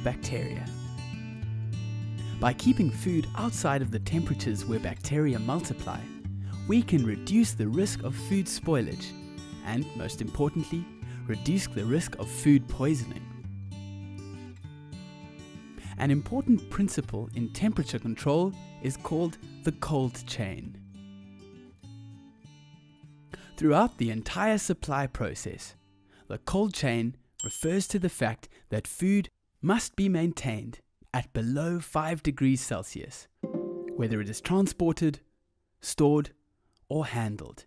bacteria. By keeping food outside of the temperatures where bacteria multiply, we can reduce the risk of food spoilage and, most importantly, reduce the risk of food poisoning. An important principle in temperature control is called the cold chain. Throughout the entire supply process, the cold chain refers to the fact that food must be maintained at below 5 degrees Celsius, whether it is transported, stored, or handled.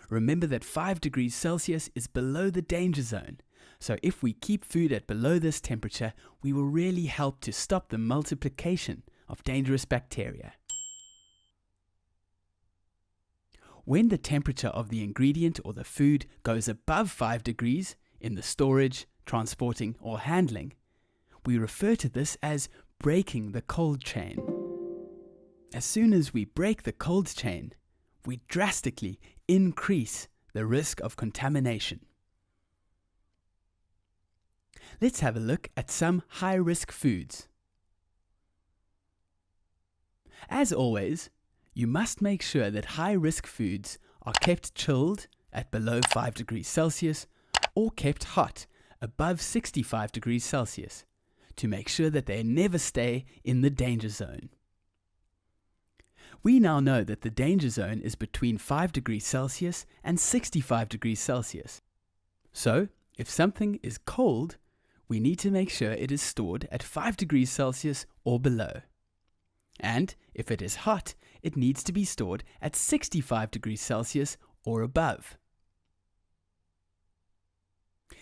Remember that 5 degrees Celsius is below the danger zone, so if we keep food at below this temperature, we will really help to stop the multiplication of dangerous bacteria. When the temperature of the ingredient or the food goes above 5 degrees in the storage, transporting, or handling, we refer to this as breaking the cold chain. As soon as we break the cold chain, we drastically increase the risk of contamination. Let's have a look at some high-risk foods. As always, you must make sure that high-risk foods are kept chilled at below 5 degrees Celsius or kept hot above 65 degrees Celsius to make sure that they never stay in the danger zone. We now know that the danger zone is between 5 degrees Celsius and 65 degrees Celsius. So, if something is cold, we need to make sure it is stored at 5 degrees Celsius or below. And if it is hot, it needs to be stored at 65 degrees Celsius or above.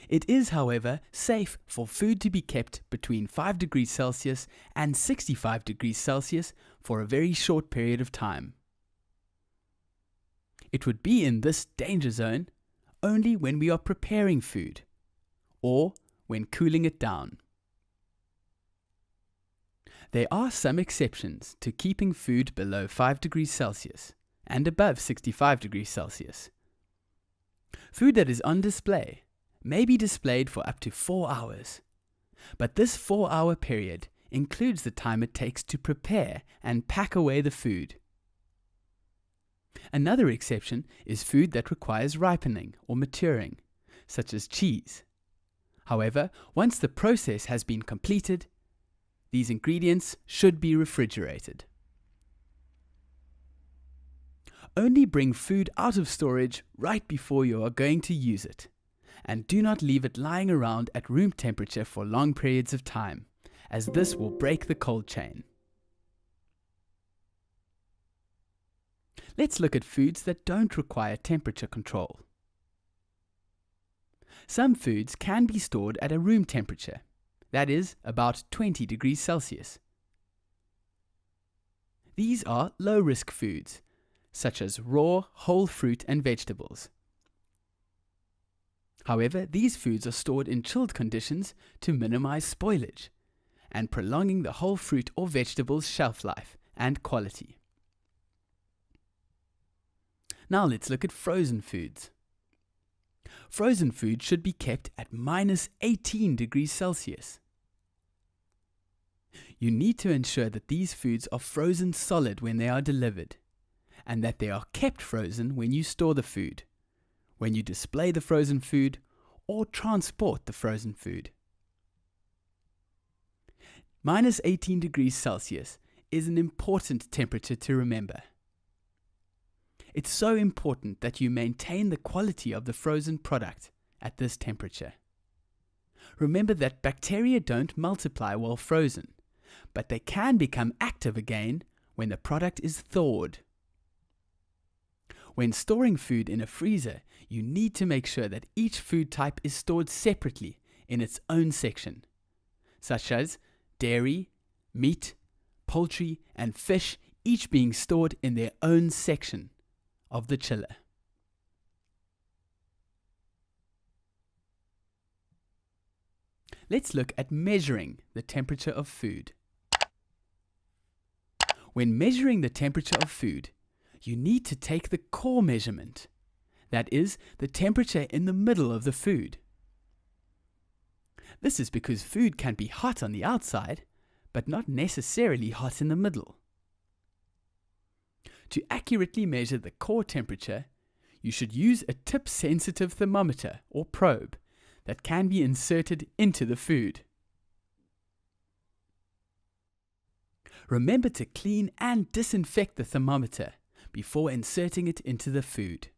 It is, however, safe for food to be kept between 5 degrees Celsius and 65 degrees Celsius for a very short period of time. It would be in this danger zone only when we are preparing food or when cooling it down. There are some exceptions to keeping food below 5 degrees Celsius and above 65 degrees Celsius. Food that is on display may be displayed for up to 4 hours, but this 4-hour period includes the time it takes to prepare and pack away the food. Another exception is food that requires ripening or maturing, such as cheese. However, once the process has been completed, these ingredients should be refrigerated. Only bring food out of storage right before you are going to use it, and do not leave it lying around at room temperature for long periods of time, as this will break the cold chain. Let's look at foods that don't require temperature control. Some foods can be stored at a room temperature, that is, about 20 degrees Celsius. These are low-risk foods, such as raw, whole fruit and vegetables. However, these foods are stored in chilled conditions to minimize spoilage and prolonging the whole fruit or vegetable's shelf life and quality. Now let's look at frozen foods. Frozen food should be kept at minus 18 degrees Celsius. You need to ensure that these foods are frozen solid when they are delivered, and that they are kept frozen when you store the food, when you display the frozen food, or transport the frozen food. Minus 18 degrees Celsius is an important temperature to remember. It's so important that you maintain the quality of the frozen product at this temperature. Remember that bacteria don't multiply while frozen, but they can become active again when the product is thawed. When storing food in a freezer, you need to make sure that each food type is stored separately in its own section, such as dairy, meat, poultry, and fish, each being stored in their own section of the chiller. Let's look at measuring the temperature of food. When measuring the temperature of food, you need to take the core measurement, that is, the temperature in the middle of the food. This is because food can be hot on the outside, but not necessarily hot in the middle. To accurately measure the core temperature, you should use a tip-sensitive thermometer or probe that can be inserted into the food. Remember to clean and disinfect the thermometer before inserting it into the food.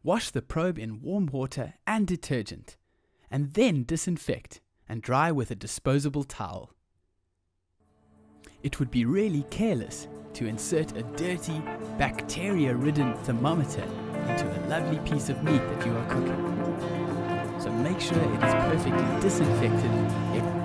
Wash the probe in warm water and detergent, and then disinfect and dry with a disposable towel. It would be really careless to insert a dirty, bacteria-ridden thermometer into a lovely piece of meat that you are cooking. So make sure it is perfectly disinfected